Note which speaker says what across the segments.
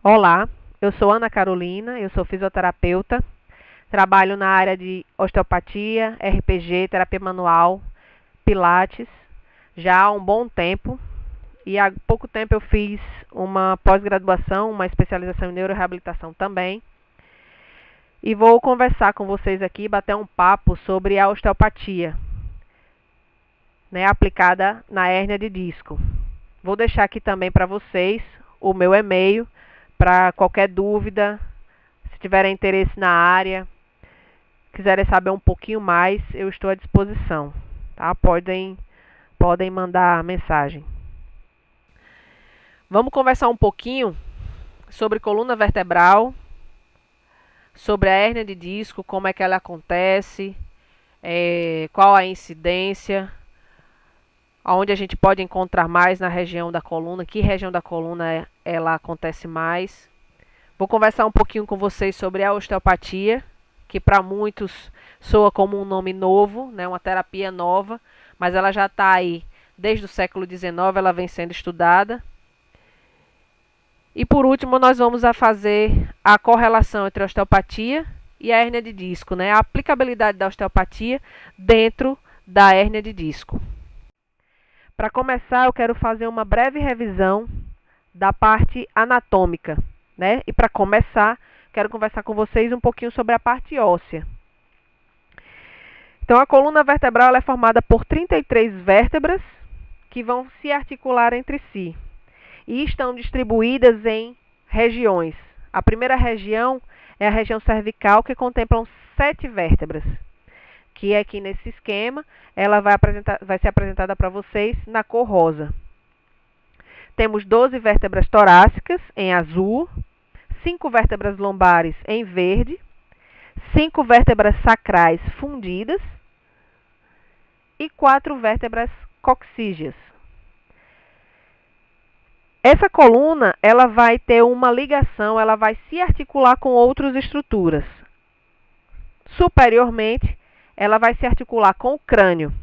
Speaker 1: Olá, eu sou Ana Carolina, eu sou fisioterapeuta, trabalho na área de osteopatia, RPG, terapia manual, pilates, já há um bom tempo. E há pouco tempo eu fiz uma pós-graduação, uma especialização em neuroreabilitação também. E vou conversar com vocês aqui, bater um papo sobre a osteopatia, né, aplicada na hérnia de disco. Vou deixar aqui também para vocês o meu e-mail para qualquer dúvida, se tiverem interesse na área, quiserem saber um pouquinho mais, eu estou à disposição, tá? Podem mandar mensagem. Vamos conversar um pouquinho sobre coluna vertebral, sobre a hérnia de disco, como é que ela acontece, qual a incidência, onde a gente pode encontrar mais na região da coluna, que região da coluna ela acontece mais. Vou conversar um pouquinho com vocês sobre a osteopatia, que para muitos soa como um nome novo, né, uma terapia nova, mas ela já está aí desde o século XIX, ela vem sendo estudada. E por último, nós vamos fazer a correlação entre a osteopatia e a hérnia de disco, né, a aplicabilidade da osteopatia dentro da hérnia de disco. Para começar, eu quero fazer uma breve revisão da parte anatômica, né? E para começar, quero conversar com vocês um pouquinho sobre a parte óssea. Então, a coluna vertebral é formada por 33 vértebras que vão se articular entre si e estão distribuídas em regiões. A primeira região é a região cervical, que contempla 7 vértebras, que aqui nesse esquema ela vai ser apresentada para vocês na cor rosa. Temos 12 vértebras torácicas em azul, 5 vértebras lombares em verde, 5 vértebras sacrais fundidas e 4 vértebras coxígeas. Essa coluna ela vai ter uma ligação, ela vai se articular com outras estruturas. Superiormente, ela vai se articular com o crânio.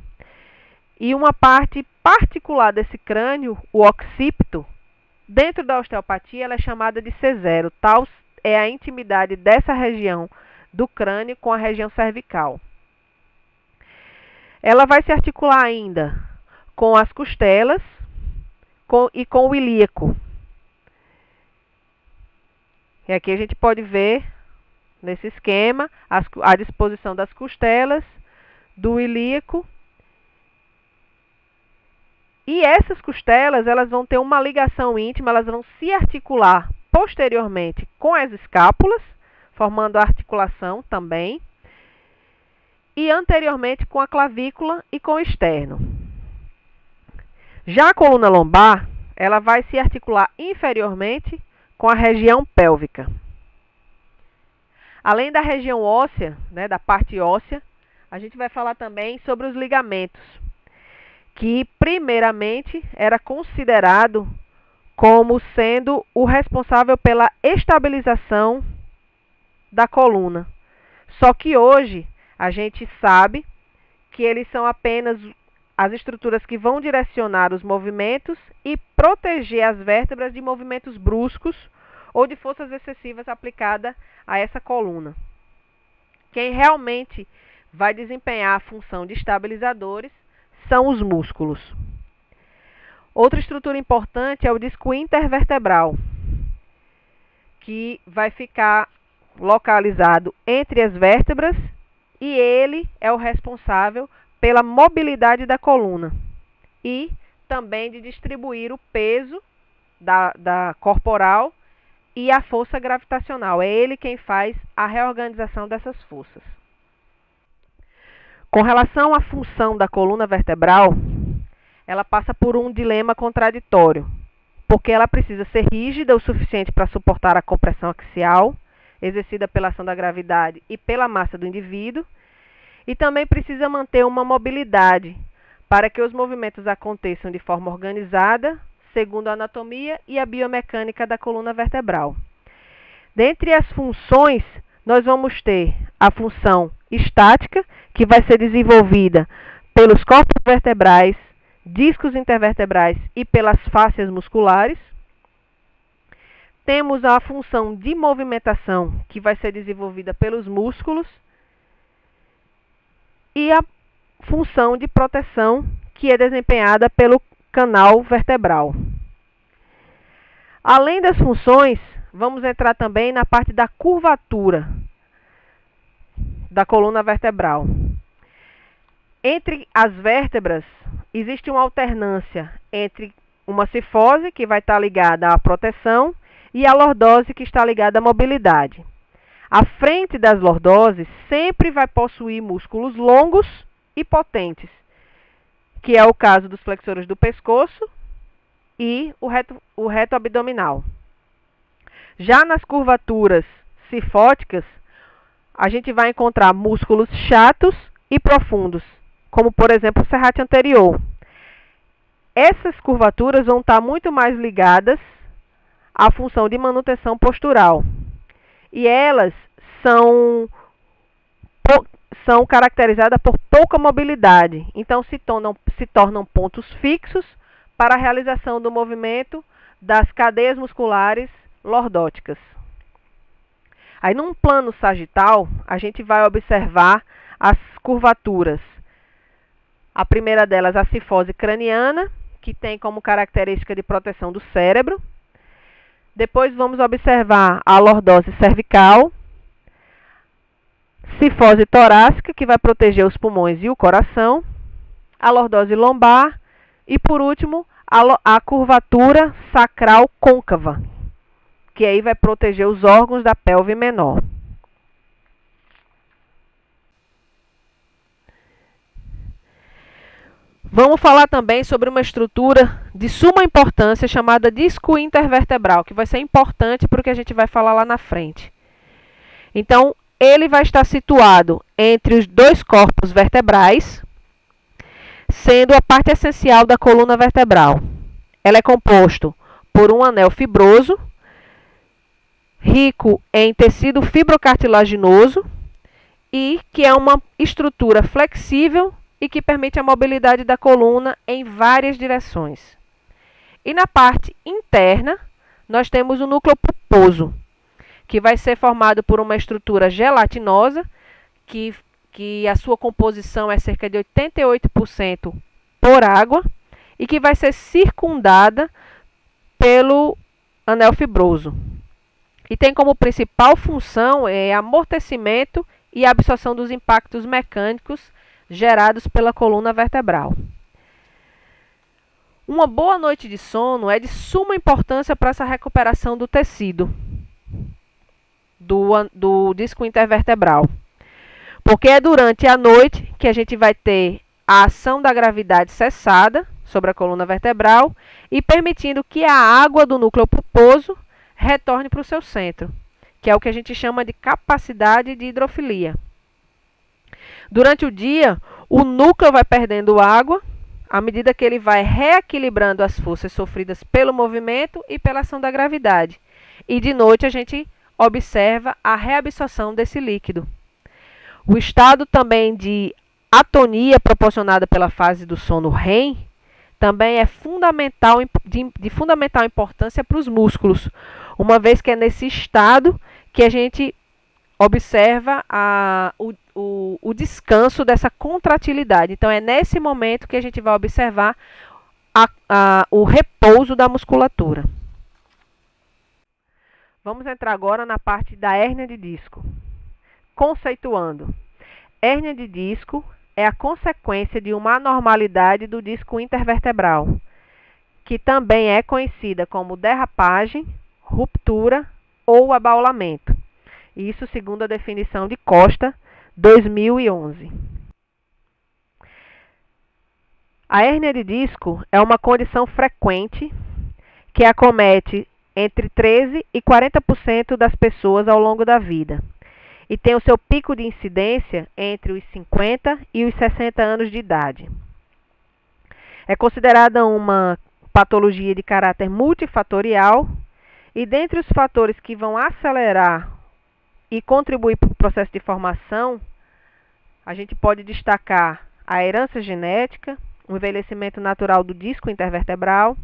Speaker 1: E uma parte particular desse crânio, o occipito, dentro da osteopatia ela é chamada de C0. Tal é a intimidade dessa região do crânio com a região cervical. Ela vai se articular ainda com as costelas e com o ilíaco. E aqui a gente pode ver nesse esquema a disposição das costelas, do ilíaco. E essas costelas, elas vão ter uma ligação íntima, elas vão se articular posteriormente com as escápulas, formando a articulação também, e anteriormente com a clavícula e com o externo. Já a coluna lombar, ela vai se articular inferiormente com a região pélvica. Além da região óssea, né, da parte óssea, a gente vai falar também sobre os ligamentos, que primeiramente era considerado como sendo o responsável pela estabilização da coluna. Só que hoje a gente sabe que eles são apenas as estruturas que vão direcionar os movimentos e proteger as vértebras de movimentos bruscos ou de forças excessivas aplicadas a essa coluna. Quem realmente vai desempenhar a função de estabilizadores são os músculos. Outra estrutura importante é o disco intervertebral, que vai ficar localizado entre as vértebras e ele é o responsável pela mobilidade da coluna e também de distribuir o peso da corporal e a força gravitacional. É ele quem faz a reorganização dessas forças. Com relação à função da coluna vertebral, ela passa por um dilema contraditório, porque ela precisa ser rígida o suficiente para suportar a compressão axial, exercida pela ação da gravidade e pela massa do indivíduo, e também precisa manter uma mobilidade para que os movimentos aconteçam de forma organizada, segundo a anatomia e a biomecânica da coluna vertebral. Dentre as funções, nós vamos ter a função estática, que vai ser desenvolvida pelos corpos vertebrais, discos intervertebrais e pelas fáscias musculares. Temos a função de movimentação, que vai ser desenvolvida pelos músculos, e a função de proteção, que é desempenhada pelo canal vertebral. Além das funções, vamos entrar também na parte da curvatura da coluna vertebral. Entre as vértebras, existe uma alternância entre uma cifose, que vai estar ligada à proteção, e a lordose, que está ligada à mobilidade. A frente das lordoses sempre vai possuir músculos longos e potentes, que é o caso dos flexores do pescoço e o reto abdominal. Já nas curvaturas cifóticas, a gente vai encontrar músculos chatos e profundos, como por exemplo o serrátil anterior. Essas curvaturas vão estar muito mais ligadas à função de manutenção postural. E elas são caracterizadas por pouca mobilidade, então se tornam pontos fixos para a realização do movimento das cadeias musculares lordóticas. Aí, num plano sagital, a gente vai observar as curvaturas. A primeira delas, a cifose craniana, que tem como característica de proteção do cérebro. Depois vamos observar a lordose cervical, cifose torácica, que vai proteger os pulmões e o coração, a lordose lombar e, por último, a curvatura sacral côncava, que aí vai proteger os órgãos da pelve menor. Vamos falar também sobre uma estrutura de suma importância chamada disco intervertebral, que vai ser importante para o que a gente vai falar lá na frente. Então, ele vai estar situado entre os dois corpos vertebrais, sendo a parte essencial da coluna vertebral. Ela é composto por um anel fibroso, rico em tecido fibrocartilaginoso e que é uma estrutura flexível e que permite a mobilidade da coluna em várias direções. E na parte interna, nós temos o núcleo pulposo, que vai ser formado por uma estrutura gelatinosa, que a sua composição é cerca de 88% por água, e que vai ser circundada pelo anel fibroso. E tem como principal função amortecimento e absorção dos impactos mecânicos gerados pela coluna vertebral. Uma boa noite de sono é de suma importância para essa recuperação do tecido do disco intervertebral, porque é durante a noite que a gente vai ter a ação da gravidade cessada sobre a coluna vertebral e permitindo que a água do núcleo pulposo retorne para o seu centro, que é o que a gente chama de capacidade de hidrofilia. Durante o dia, o núcleo vai perdendo água à medida que ele vai reequilibrando as forças sofridas pelo movimento e pela ação da gravidade. E de noite a gente observa a reabsorção desse líquido. O estado também de atonia proporcionada pela fase do sono REM também é de fundamental importância para os músculos, uma vez que é nesse estado que a gente observa o descanso dessa contratilidade. Então, é nesse momento que a gente vai observar o repouso da musculatura. Vamos entrar agora na parte da hérnia de disco. Conceituando, hérnia de disco é a consequência de uma anormalidade do disco intervertebral, que também é conhecida como derrapagem, ruptura ou abaulamento. Isso segundo a definição de Costa, 2011. A hérnia de disco é uma condição frequente que acomete entre 13% e 40% das pessoas ao longo da vida e tem o seu pico de incidência entre os 50 e os 60 anos de idade. É considerada uma patologia de caráter multifatorial e dentre os fatores que vão acelerar e contribuir para o processo de formação, a gente pode destacar a herança genética, o envelhecimento natural do disco intervertebral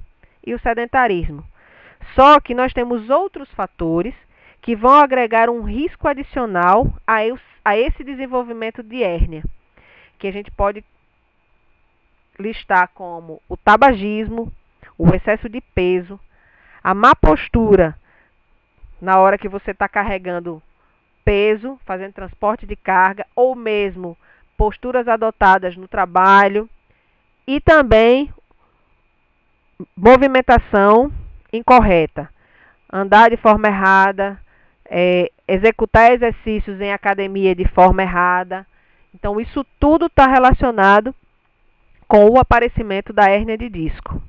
Speaker 1: e o sedentarismo. Só que nós temos outros fatores que vão agregar um risco adicional a esse desenvolvimento de hérnia, que a gente pode listar como o tabagismo, o excesso de peso, a má postura na hora que você está carregando peso, fazendo transporte de carga, ou mesmo posturas adotadas no trabalho, e também movimentação incorreta, andar de forma errada, executar exercícios em academia de forma errada. Então, isso tudo está relacionado com o aparecimento da hérnia de disco.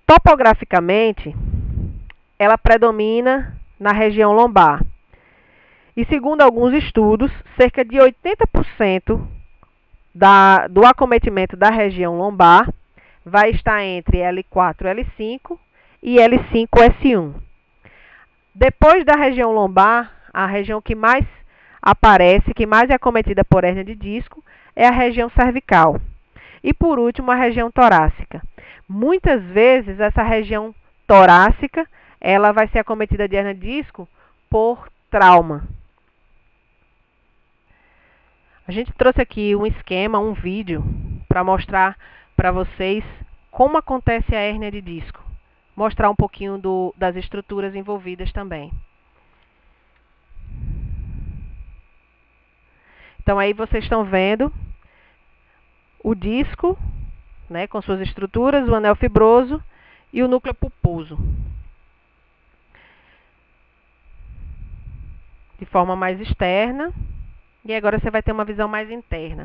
Speaker 1: Topograficamente, ela predomina na região lombar. E segundo alguns estudos, cerca de 80% do acometimento da região lombar vai estar entre L4, L5 e L5, S1. Depois da região lombar, a região que mais aparece, que mais é acometida por hérnia de disco, é a região cervical. E por último, a região torácica. Muitas vezes essa região torácica, ela vai ser acometida de hérnia de disco por trauma. A gente trouxe aqui um esquema, um vídeo, para mostrar para vocês como acontece a hérnia de disco. Mostrar um pouquinho das estruturas envolvidas também. Então aí vocês estão vendo o disco, né, com suas estruturas, o anel fibroso e o núcleo pulposo. De forma mais externa. E agora você vai ter uma visão mais interna.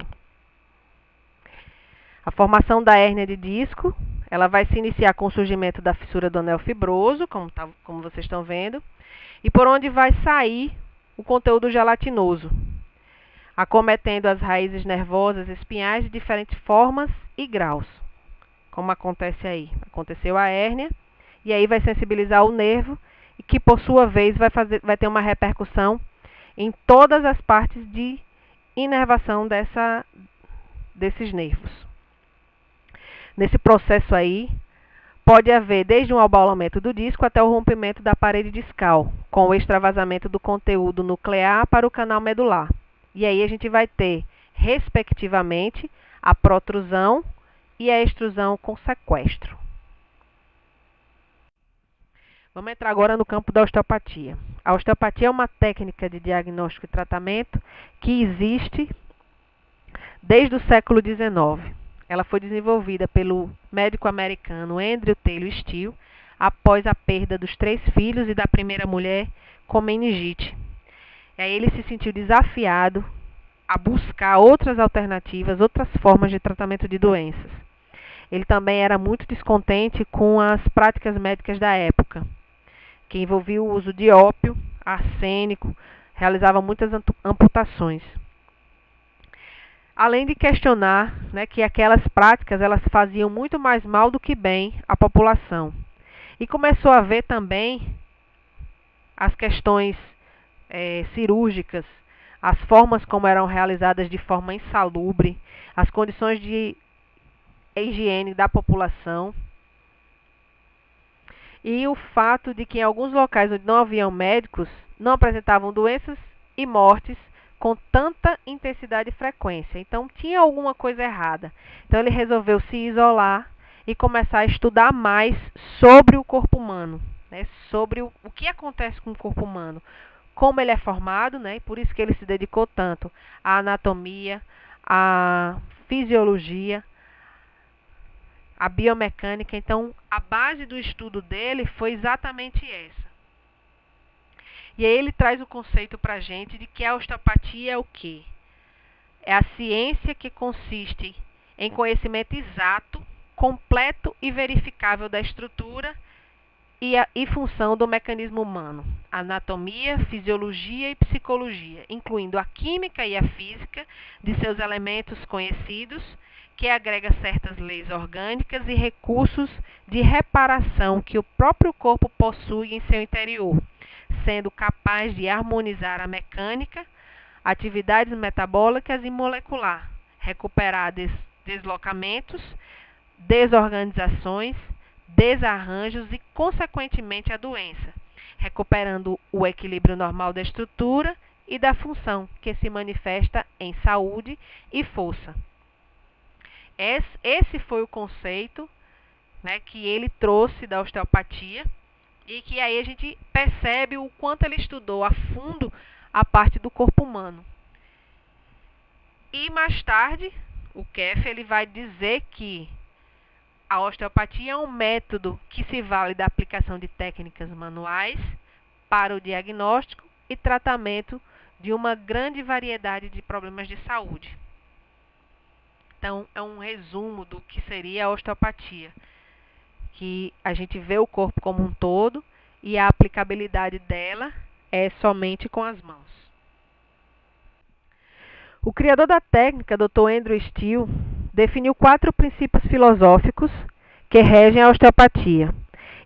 Speaker 1: A formação da hérnia de disco, ela vai se iniciar com o surgimento da fissura do anel fibroso, como vocês estão vendo, e por onde vai sair o conteúdo gelatinoso, acometendo as raízes nervosas espinhais de diferentes formas e graus, como acontece aí. Aconteceu a hérnia, e aí vai sensibilizar o nervo, e que por sua vez vai ter uma repercussão em todas as partes de inervação desses nervos. Nesse processo aí, pode haver desde um abaulamento do disco até o rompimento da parede discal, com o extravasamento do conteúdo nuclear para o canal medular. E aí a gente vai ter, respectivamente, a protrusão e a extrusão com sequestro. Vamos entrar agora no campo da osteopatia. A osteopatia é uma técnica de diagnóstico e tratamento que existe desde o século XIX. Ela foi desenvolvida pelo médico americano Andrew Taylor Still após a perda dos 3 filhos e da primeira mulher com meningite. E aí ele se sentiu desafiado a buscar outras alternativas, outras formas de tratamento de doenças. Ele também era muito descontente com as práticas médicas da época, que envolvia o uso de ópio, arsênico, realizava muitas amputações. Além de questionar, né, que aquelas práticas elas faziam muito mais mal do que bem à população. E começou a ver também as questões cirúrgicas, as formas como eram realizadas de forma insalubre, as condições de higiene da população. E o fato de que em alguns locais onde não haviam médicos, não apresentavam doenças e mortes com tanta intensidade e frequência. Então, tinha alguma coisa errada. Então, ele resolveu se isolar e começar a estudar mais sobre o corpo humano, né? Sobre o que acontece com o corpo humano, como ele é formado, né? Por isso que ele se dedicou tanto à anatomia, à fisiologia, a biomecânica. Então, a base do estudo dele foi exatamente essa. E aí ele traz o conceito para a gente de que a osteopatia é o quê? É a ciência que consiste em conhecimento exato, completo e verificável da estrutura e função do mecanismo humano, anatomia, fisiologia e psicologia, incluindo a química e a física de seus elementos conhecidos, que agrega certas leis orgânicas e recursos de reparação que o próprio corpo possui em seu interior, sendo capaz de harmonizar a mecânica, atividades metabólicas e molecular, recuperar deslocamentos, desorganizações, desarranjos e, consequentemente, a doença, recuperando o equilíbrio normal da estrutura e da função, que se manifesta em saúde e força. Esse foi o conceito, né, que ele trouxe da osteopatia, e que aí a gente percebe o quanto ele estudou a fundo a parte do corpo humano. E mais tarde, o Keff ele vai dizer que a osteopatia é um método que se vale da aplicação de técnicas manuais para o diagnóstico e tratamento de uma grande variedade de problemas de saúde. Então, é um resumo do que seria a osteopatia, que a gente vê o corpo como um todo e a aplicabilidade dela é somente com as mãos. O criador da técnica, Dr. Andrew Steele, definiu 4 princípios filosóficos que regem a osteopatia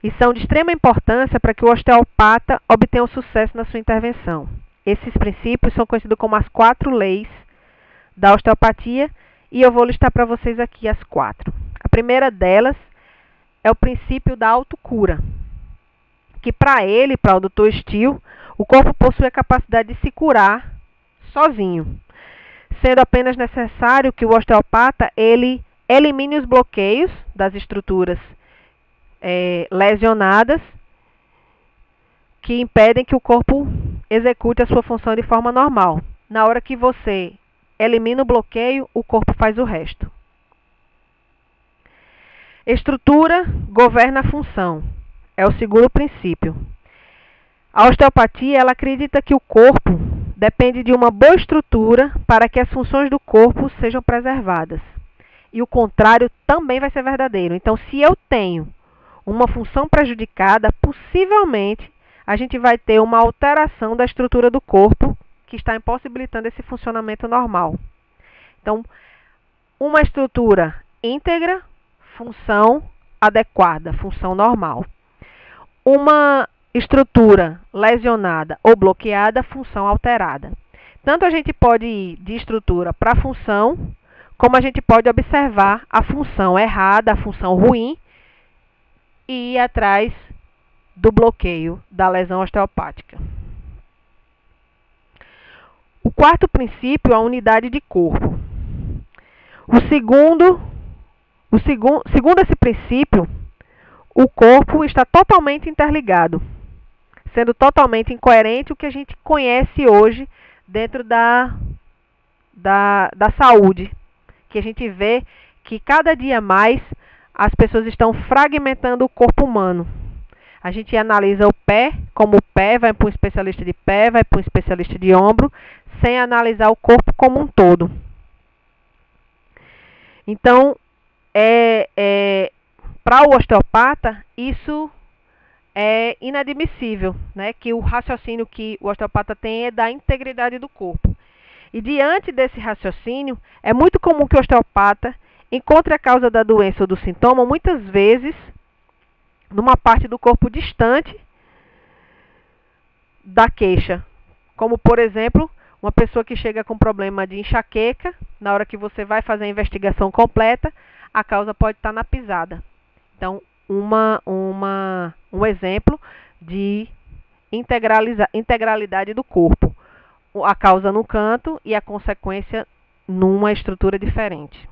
Speaker 1: e são de extrema importância para que o osteopata obtenha um sucesso na sua intervenção. Esses princípios são conhecidos como as 4 leis da osteopatia e eu vou listar para vocês aqui as 4. A primeira delas é o princípio da autocura, que para o Dr. Steele, o corpo possui a capacidade de se curar sozinho, sendo apenas necessário que o osteopata ele elimine os bloqueios das estruturas lesionadas que impedem que o corpo execute a sua função de forma normal. Na hora que você elimina o bloqueio, o corpo faz o resto. Estrutura governa a função. É o segundo princípio. A osteopatia ela acredita que o corpo depende de uma boa estrutura para que as funções do corpo sejam preservadas. E o contrário também vai ser verdadeiro. Então, se eu tenho uma função prejudicada, possivelmente a gente vai ter uma alteração da estrutura do corpo que está impossibilitando esse funcionamento normal. Então, uma estrutura íntegra, função adequada, função normal. Uma estrutura lesionada ou bloqueada, função alterada. Tanto a gente pode ir de estrutura para função, como a gente pode observar a função errada, a função ruim, e ir atrás do bloqueio da lesão osteopática. O quarto princípio é a unidade de corpo. Segundo esse princípio, o corpo está totalmente interligado, sendo totalmente incoerente o que a gente conhece hoje dentro da saúde, que a gente vê que cada dia mais as pessoas estão fragmentando o corpo humano. A gente analisa o pé, como o pé vai para um especialista de pé, vai para um especialista de ombro, sem analisar o corpo como um todo. Então, para o osteopata, isso é inadmissível, né? Que o raciocínio que o osteopata tem é da integridade do corpo. E diante desse raciocínio, é muito comum que o osteopata encontre a causa da doença ou do sintoma, muitas vezes, numa parte do corpo distante da queixa. Como, por exemplo, uma pessoa que chega com problema de enxaqueca, na hora que você vai fazer a investigação completa, a causa pode estar na pisada. Então, um exemplo de integralidade do corpo. A causa no canto e a consequência numa estrutura diferente.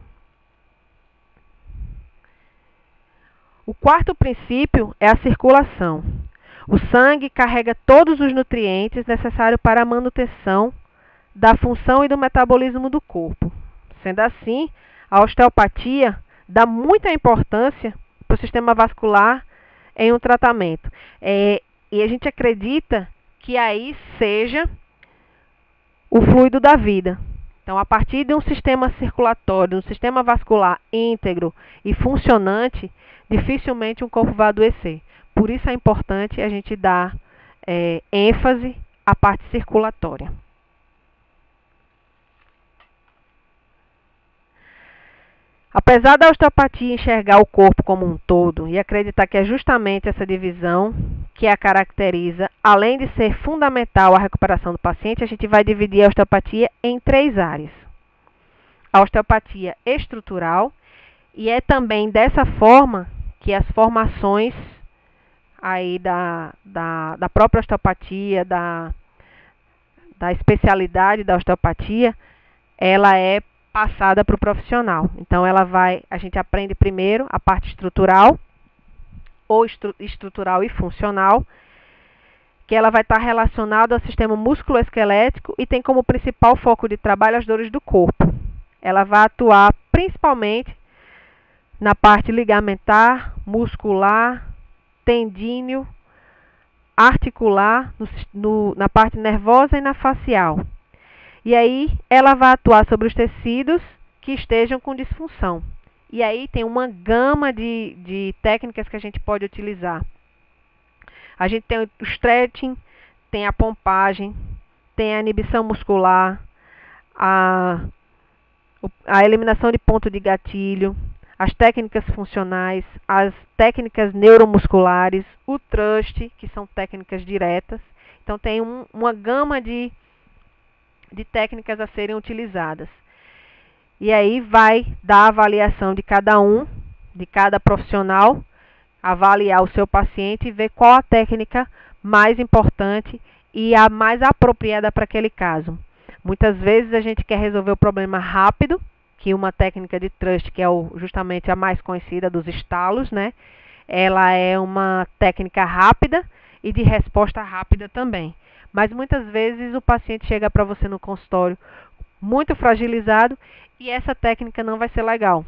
Speaker 1: O quarto princípio é a circulação. O sangue carrega todos os nutrientes necessários para a manutenção da função e do metabolismo do corpo. Sendo assim, a osteopatia dá muita importância para o sistema vascular em um tratamento. E a gente acredita que aí seja o fluido da vida. Então, a partir de um sistema circulatório, um sistema vascular íntegro e funcionante, dificilmente um corpo vai adoecer. Por isso é importante a gente dar ênfase à parte circulatória. Apesar da osteopatia enxergar o corpo como um todo e acreditar que é justamente essa divisão que a caracteriza, além de ser fundamental à recuperação do paciente, a gente vai dividir a osteopatia em 3 áreas. A osteopatia estrutural, e é também dessa forma que as formações aí da própria osteopatia, da especialidade da osteopatia, ela é passada para o profissional. Então a gente aprende primeiro a parte estrutural, ou estrutural e funcional, que ela vai estar relacionada ao sistema musculoesquelético e tem como principal foco de trabalho as dores do corpo. Ela vai atuar principalmente na parte ligamentar, muscular, tendíneo, articular, na parte nervosa e na facial. E aí ela vai atuar sobre os tecidos que estejam com disfunção. E aí tem uma gama de técnicas que a gente pode utilizar. A gente tem o stretching, tem a pompagem, tem a inibição muscular, a eliminação de ponto de gatilho, as técnicas funcionais, as técnicas neuromusculares, o thrust, que são técnicas diretas. Então tem uma gama de técnicas a serem utilizadas. E aí vai dar a avaliação de cada profissional, avaliar o seu paciente e ver qual a técnica mais importante e a mais apropriada para aquele caso. Muitas vezes a gente quer resolver o problema rápido, que uma técnica de thrust, que é justamente a mais conhecida dos estalos, né? Ela é uma técnica rápida e de resposta rápida também. Mas muitas vezes o paciente chega para você no consultório muito fragilizado e essa técnica não vai ser legal.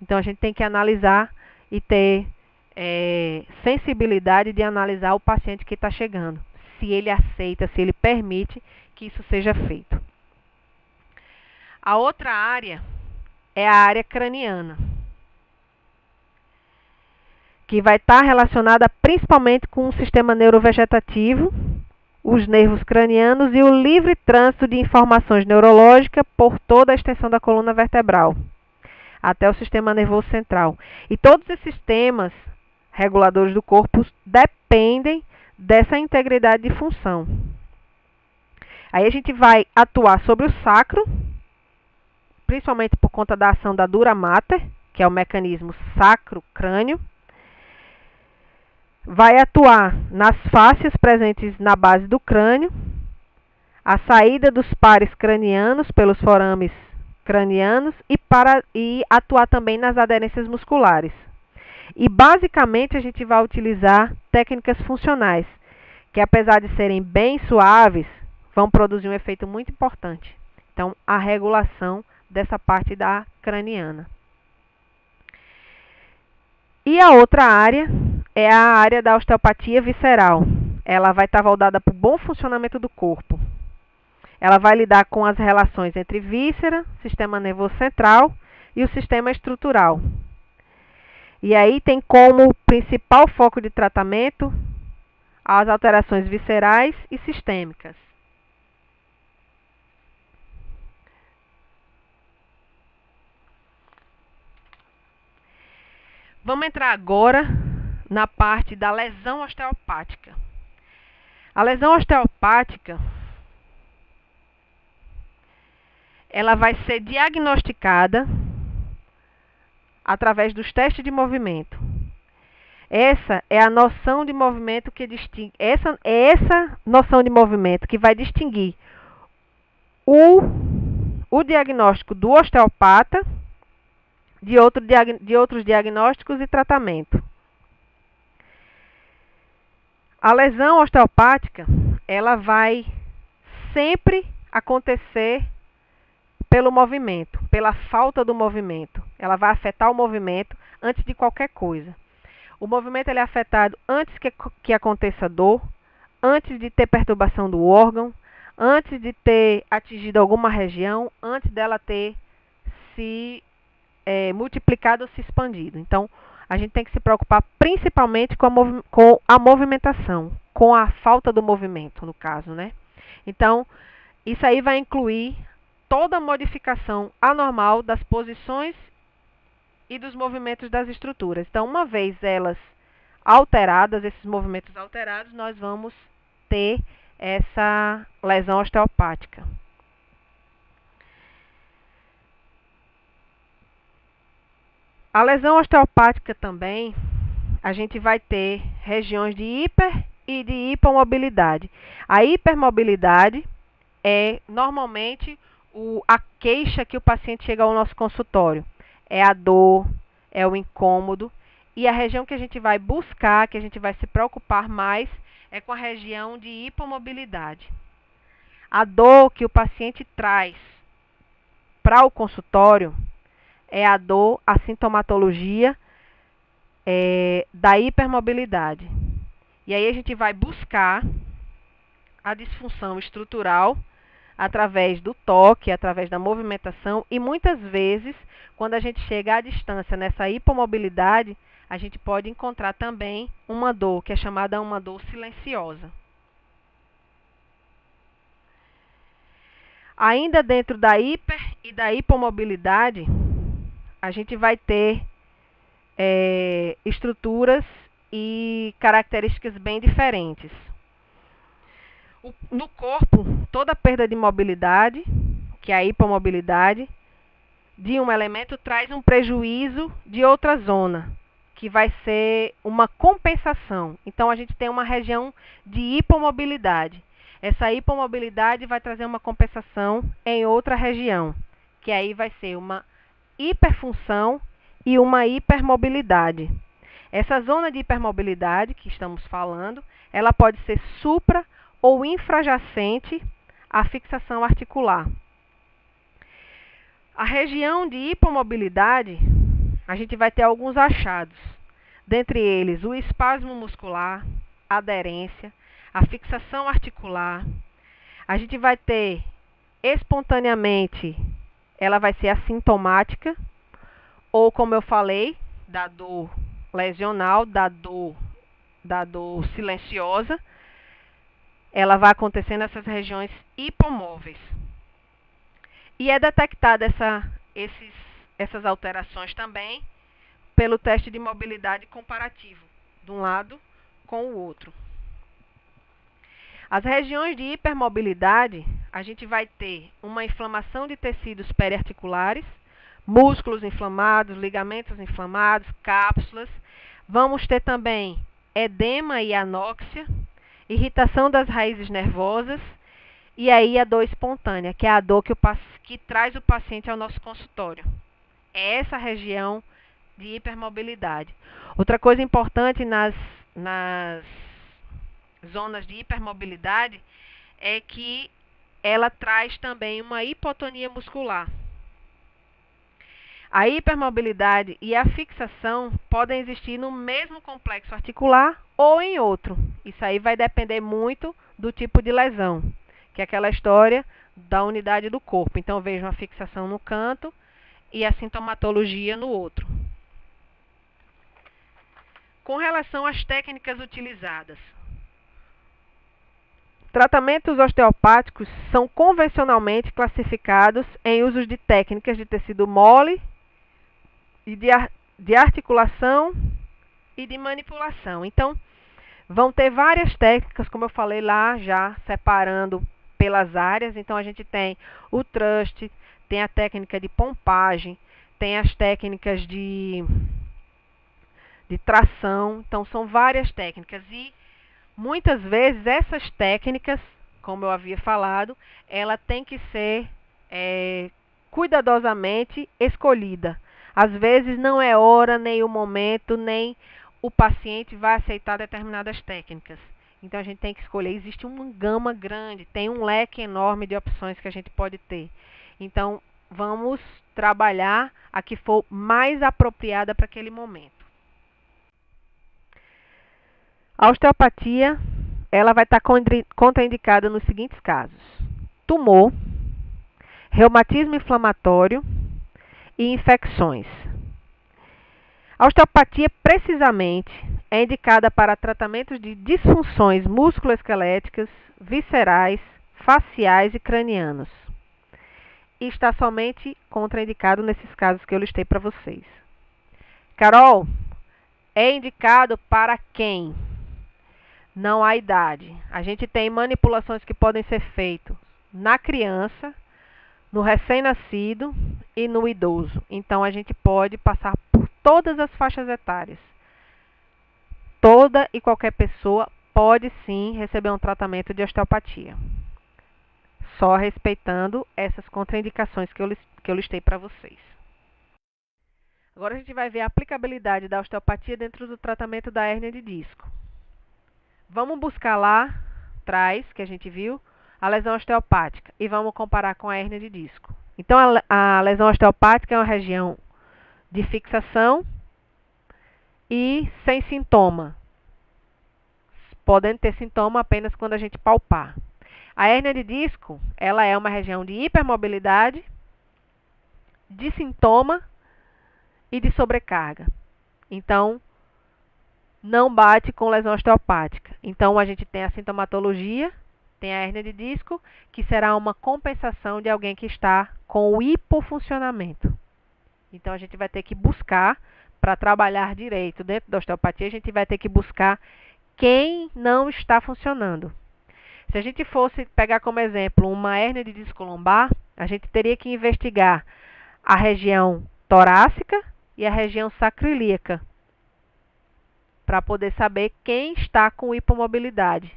Speaker 1: Então a gente tem que analisar e ter sensibilidade de analisar o paciente que está chegando, se ele aceita, se ele permite que isso seja feito. A outra área é a área craniana, que vai estar relacionada principalmente com o sistema neurovegetativo, os nervos cranianos e o livre trânsito de informações neurológicas por toda a extensão da coluna vertebral, até o sistema nervoso central. E todos esses sistemas reguladores do corpo dependem dessa integridade de função. Aí a gente vai atuar sobre o sacro, principalmente por conta da ação da dura mater, que é o mecanismo sacro-crânio. Vai atuar nas fáscias presentes na base do crânio, a saída dos pares cranianos pelos forames cranianos e atuar também nas aderências musculares. E basicamente a gente vai utilizar técnicas funcionais, que apesar de serem bem suaves, vão produzir um efeito muito importante. Então, a regulação dessa parte da craniana. E a outra área é a área da osteopatia visceral. Ela vai estar voltada para o bom funcionamento do corpo. Ela vai lidar com as relações entre víscera, sistema nervoso central e o sistema estrutural. E aí tem como principal foco de tratamento as alterações viscerais e sistêmicas. Vamos entrar agora na parte da lesão osteopática. A lesão osteopática, ela vai ser diagnosticada através dos testes de movimento. Essa é a noção de movimento que distingue. Essa noção de movimento que vai distinguir o diagnóstico do osteopata de outros diagnósticos e tratamento. A lesão osteopática, ela vai sempre acontecer pelo movimento, pela falta do movimento. Ela vai afetar o movimento antes de qualquer coisa. O movimento ele é afetado antes que aconteça dor, antes de ter perturbação do órgão, antes de ter atingido alguma região, antes dela ter se multiplicado ou se expandido. Então, a gente tem que se preocupar principalmente com a movimentação, com a falta do movimento, no caso, né? Então, isso aí vai incluir toda a modificação anormal das posições e dos movimentos das estruturas. Então, uma vez elas alteradas, esses movimentos alterados, nós vamos ter essa lesão osteopática. A lesão osteopática também, a gente vai ter regiões de hiper e de hipomobilidade. A hipermobilidade é normalmente a queixa que o paciente chega ao nosso consultório. É a dor, é o incômodo. E a região que a gente vai buscar, que a gente vai se preocupar mais, é com a região de hipomobilidade. A dor que o paciente traz para o consultório é a dor, a sintomatologia da hipermobilidade. E aí a gente vai buscar a disfunção estrutural através do toque, através da movimentação e muitas vezes, quando a gente chega à distância nessa hipomobilidade, a gente pode encontrar também uma dor, que é chamada uma dor silenciosa. Ainda dentro da hiper e da hipomobilidade, a gente vai ter estruturas e características bem diferentes. No corpo, toda perda de mobilidade, que é a hipomobilidade, de um elemento traz um prejuízo de outra zona, que vai ser uma compensação. Então, a gente tem uma região de hipomobilidade. Essa hipomobilidade vai trazer uma compensação em outra região, que aí vai ser uma hiperfunção e uma hipermobilidade. Essa zona de hipermobilidade que estamos falando, ela pode ser supra ou infrajacente à fixação articular. A região de hipomobilidade, a gente vai ter alguns achados. Dentre eles, o espasmo muscular, a aderência, a fixação articular. A gente vai ter espontaneamente, ela vai ser assintomática, ou como eu falei, da dor lesional, da dor silenciosa, ela vai acontecer nessas regiões hipomóveis. E é detectada essas alterações também pelo teste de mobilidade comparativo, de um lado com o outro. As regiões de hipermobilidade, a gente vai ter uma inflamação de tecidos periarticulares, músculos inflamados, ligamentos inflamados, cápsulas. Vamos ter também edema e anóxia, irritação das raízes nervosas e aí a dor espontânea, que é a dor que traz o paciente ao nosso consultório. É essa região de hipermobilidade. Outra coisa importante nas zonas de hipermobilidade é que ela traz também uma hipotonia muscular. A hipermobilidade e a fixação podem existir no mesmo complexo articular ou em outro. Isso aí vai depender muito do tipo de lesão, que é aquela história da unidade do corpo. Então, vejo uma fixação no canto e a sintomatologia no outro. Com relação às técnicas utilizadas, tratamentos osteopáticos são convencionalmente classificados em usos de técnicas de tecido mole, e de articulação e de manipulação. Então, vão ter várias técnicas, como eu falei lá, já separando pelas áreas. Então, a gente tem o thrust, tem a técnica de pompagem, tem as técnicas de tração. Então, são várias técnicas. E, muitas vezes, essas técnicas, como eu havia falado, ela tem que ser cuidadosamente escolhida. Às vezes não é hora, nem o momento, nem o paciente vai aceitar determinadas técnicas. Então a gente tem que escolher. Existe uma gama grande, tem um leque enorme de opções que a gente pode ter. Então vamos trabalhar a que for mais apropriada para aquele momento. A osteopatia, ela vai estar contraindicada nos seguintes casos: tumor, reumatismo inflamatório e infecções. A osteopatia, precisamente, é indicada para tratamentos de disfunções musculoesqueléticas, viscerais, faciais e cranianos. E está somente contraindicado nesses casos que eu listei para vocês. Carol, é indicado para quem? Não há idade. A gente tem manipulações que podem ser feitas na criança, no recém-nascido e no idoso. Então, a gente pode passar por todas as faixas etárias. Toda e qualquer pessoa pode sim receber um tratamento de osteopatia, só respeitando essas contraindicações que eu listei para vocês. Agora a gente vai ver a aplicabilidade da osteopatia dentro do tratamento da hérnia de disco. Vamos buscar lá atrás, que a gente viu, a lesão osteopática e vamos comparar com a hérnia de disco. Então, a lesão osteopática é uma região de fixação e sem sintoma, podendo ter sintoma apenas quando a gente palpar. A hérnia de disco, ela é uma região de hipermobilidade, de sintoma e de sobrecarga. Então, não bate com lesão osteopática. Então, a gente tem a sintomatologia, tem a hérnia de disco, que será uma compensação de alguém que está com o hipofuncionamento. Então, a gente vai ter que buscar, para trabalhar direito dentro da osteopatia, a gente vai ter que buscar quem não está funcionando. Se a gente fosse pegar como exemplo uma hérnia de disco lombar, a gente teria que investigar a região torácica e a região sacroiliaca, para poder saber quem está com hipomobilidade.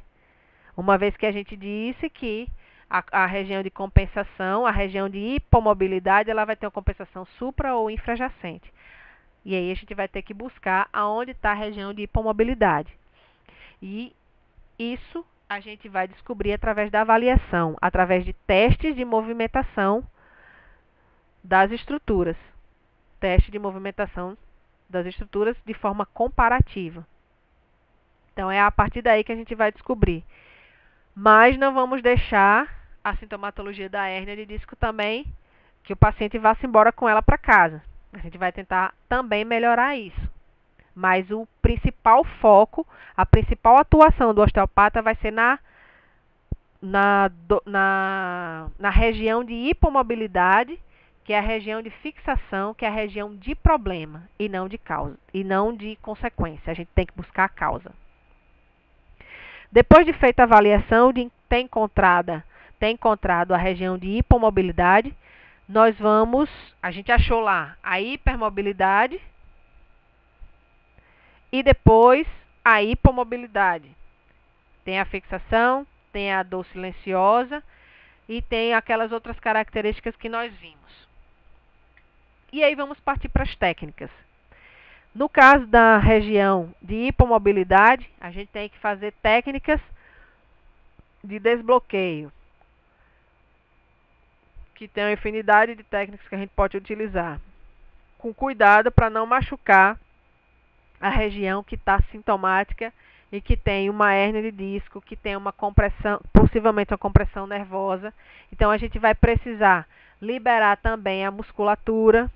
Speaker 1: Uma vez que a gente disse que a região de compensação, a região de hipomobilidade, ela vai ter uma compensação supra ou infrajacente. E aí a gente vai ter que buscar aonde está a região de hipomobilidade. E isso a gente vai descobrir através da avaliação, através de testes de movimentação das estruturas. Teste de movimentação das estruturas de forma comparativa. Então, é a partir daí que a gente vai descobrir. Mas não vamos deixar a sintomatologia da hérnia de disco também, que o paciente vá-se embora com ela para casa. A gente vai tentar também melhorar isso. Mas o principal foco, a principal atuação do osteopata vai ser na região de hipomobilidade, que é a região de fixação, que é a região de problema e não de causa, e não de consequência. A gente tem que buscar a causa. Depois de feita a avaliação, de ter encontrado a região de hipomobilidade, a gente achou lá a hipermobilidade e depois a hipomobilidade. Tem a fixação, tem a dor silenciosa e tem aquelas outras características que nós vimos. E aí vamos partir para as técnicas. No caso da região de hipomobilidade, a gente tem que fazer técnicas de desbloqueio, que tem uma infinidade de técnicas que a gente pode utilizar, com cuidado para não machucar a região que está sintomática e que tem uma hérnia de disco, que tem uma compressão, possivelmente uma compressão nervosa. Então, a gente vai precisar liberar também a musculatura,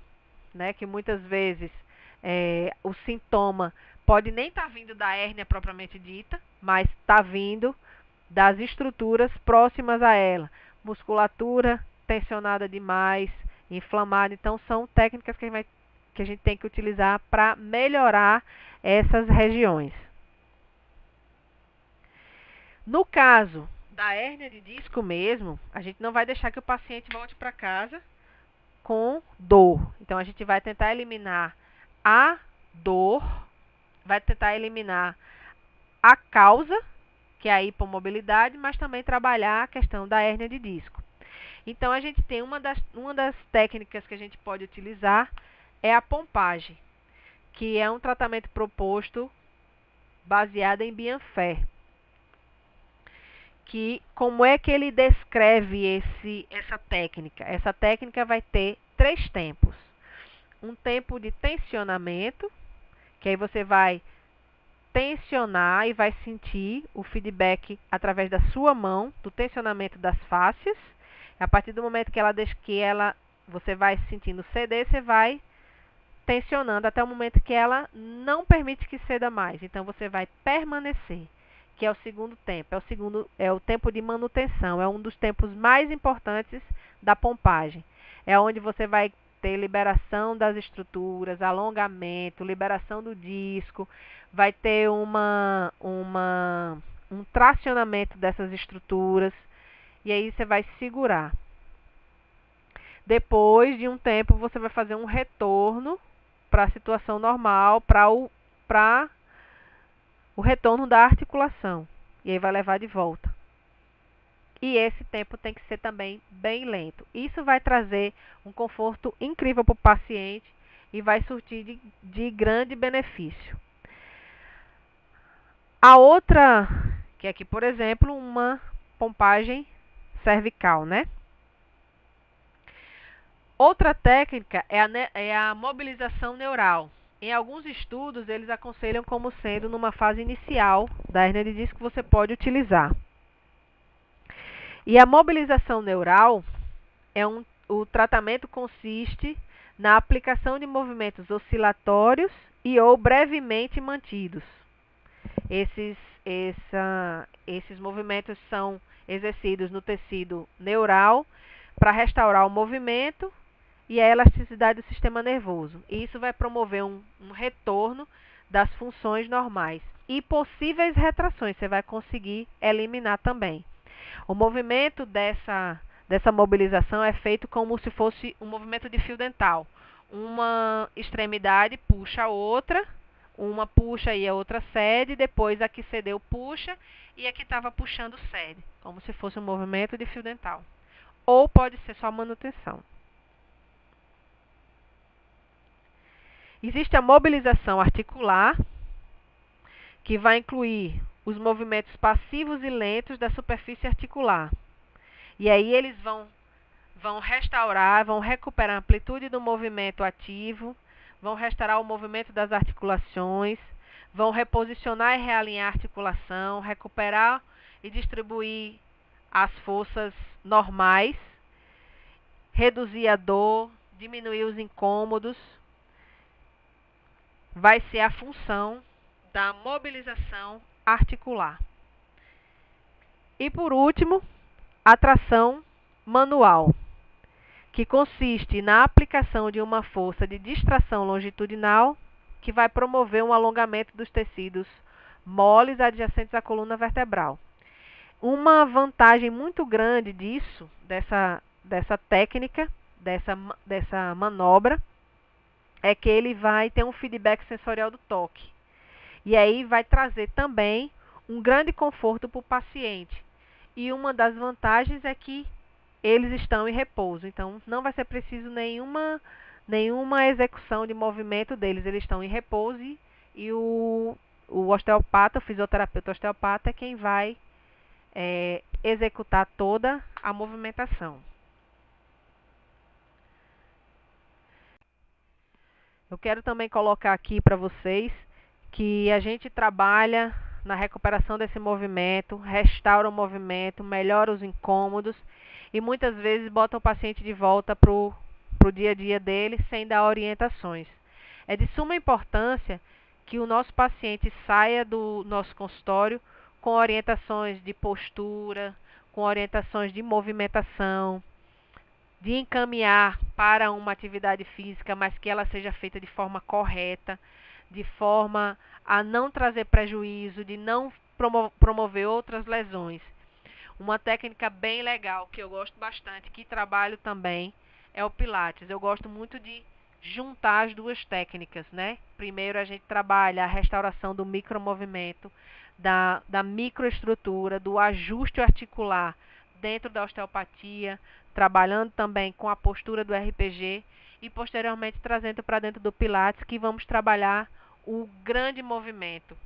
Speaker 1: né, que muitas vezes o sintoma pode nem estar vindo da hérnia propriamente dita, mas está vindo das estruturas próximas a ela. Musculatura tensionada demais, inflamada. Então, são técnicas que a gente tem que utilizar para melhorar essas regiões. No caso da hérnia de disco mesmo, a gente não vai deixar que o paciente volte para casa com dor. Então, a gente vai tentar eliminar a dor, vai tentar eliminar a causa, que é a hipomobilidade, mas também trabalhar a questão da hérnia de disco. Então, a gente tem uma das técnicas que a gente pode utilizar é a pompagem, que é um tratamento proposto baseado em Bienfait. Como é que ele descreve essa técnica? Essa técnica vai ter 3 tempos. Um tempo de tensionamento, que aí você vai tensionar e vai sentir o feedback através da sua mão, do tensionamento das fáscias. A partir do momento que você vai sentindo ceder, você vai tensionando até o momento que ela não permite que ceda mais. Então, você vai permanecer, que é o segundo tempo. É o tempo de manutenção. É um dos tempos mais importantes da pompagem. É onde você vai ter liberação das estruturas, alongamento, liberação do disco, vai ter um tracionamento dessas estruturas, e aí você vai segurar. Depois de um tempo, você vai fazer um retorno para a situação normal, para o retorno da articulação. E aí vai levar de volta. E esse tempo tem que ser também bem lento. Isso vai trazer um conforto incrível para o paciente e vai surtir de grande benefício. A outra, que é aqui, por exemplo, uma pompagem cervical, né? Outra técnica é a mobilização neural. Em alguns estudos, eles aconselham como sendo numa fase inicial da hérnia de disco que você pode utilizar. E a mobilização neural o tratamento consiste na aplicação de movimentos oscilatórios e ou brevemente mantidos. Esses movimentos são exercidos no tecido neural para restaurar o movimento e a elasticidade do sistema nervoso. E isso vai promover um retorno das funções normais. E possíveis retrações você vai conseguir eliminar também. O movimento dessa mobilização é feito como se fosse um movimento de fio dental. Uma extremidade puxa a outra, uma puxa e a outra cede, depois a que cedeu puxa e a que estava puxando cede, como se fosse um movimento de fio dental. Ou pode ser só manutenção. Existe a mobilização articular, que vai incluir os movimentos passivos e lentos da superfície articular. E aí eles vão restaurar, vão recuperar a amplitude do movimento ativo, vão restaurar o movimento das articulações, vão reposicionar e realinhar a articulação, recuperar e distribuir as forças normais, reduzir a dor, diminuir os incômodos. Vai ser a função da mobilização articular. E por último, a tração manual, que consiste na aplicação de uma força de distração longitudinal que vai promover um alongamento dos tecidos moles adjacentes à coluna vertebral. Uma vantagem muito grande disso, dessa técnica, dessa manobra, é que ele vai ter um feedback sensorial do toque. E aí vai trazer também um grande conforto para o paciente. E uma das vantagens é que eles estão em repouso. Então, não vai ser preciso nenhuma execução de movimento deles. Eles estão em repouso e o osteopata, o fisioterapeuta osteopata, é quem vai executar toda a movimentação. Eu quero também colocar aqui para vocês que a gente trabalha na recuperação desse movimento, restaura o movimento, melhora os incômodos e muitas vezes bota o paciente de volta para o dia a dia dele sem dar orientações. É de suma importância que o nosso paciente saia do nosso consultório com orientações de postura, com orientações de movimentação, de encaminhar para uma atividade física, mas que ela seja feita de forma correta, de forma a não trazer prejuízo, de não promover outras lesões. Uma técnica bem legal, que eu gosto bastante, que trabalho também, é o Pilates. Eu gosto muito de juntar as duas técnicas, né? Primeiro a gente trabalha a restauração do micromovimento, da microestrutura, do ajuste articular dentro da osteopatia, trabalhando também com a postura do RPG e posteriormente trazendo para dentro do Pilates, que vamos trabalhar o grande movimento.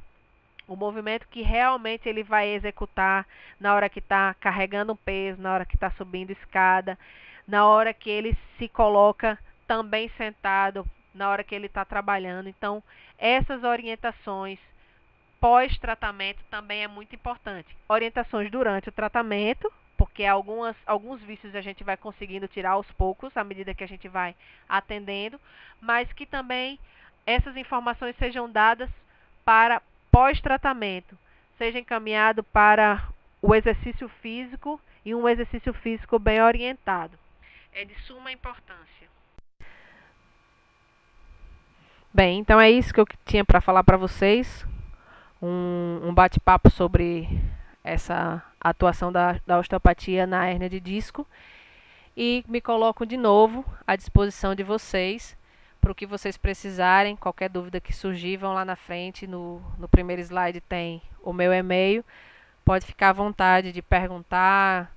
Speaker 1: O movimento que realmente ele vai executar na hora que está carregando um peso, na hora que está subindo escada, na hora que ele se coloca também sentado, na hora que ele está trabalhando. Então, essas orientações pós-tratamento também é muito importante. Orientações durante o tratamento, porque alguns vícios a gente vai conseguindo tirar aos poucos, à medida que a gente vai atendendo, mas que também essas informações sejam dadas para pós-tratamento, seja encaminhado para o exercício físico e um exercício físico bem orientado. É de suma importância. Bem, então é isso que eu tinha para falar para vocês. Um bate-papo sobre essa atuação da osteopatia na hérnia de disco. E me coloco de novo à disposição de vocês para o que vocês precisarem. Qualquer dúvida que surgir, vão lá na frente, no primeiro slide tem o meu e-mail. Pode ficar à vontade de perguntar,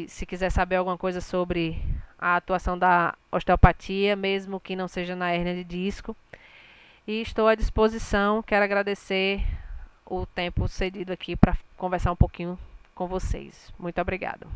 Speaker 1: se quiser saber alguma coisa sobre a atuação da osteopatia, mesmo que não seja na hérnia de disco. E estou à disposição, quero agradecer o tempo cedido aqui para conversar um pouquinho com vocês. Muito obrigada.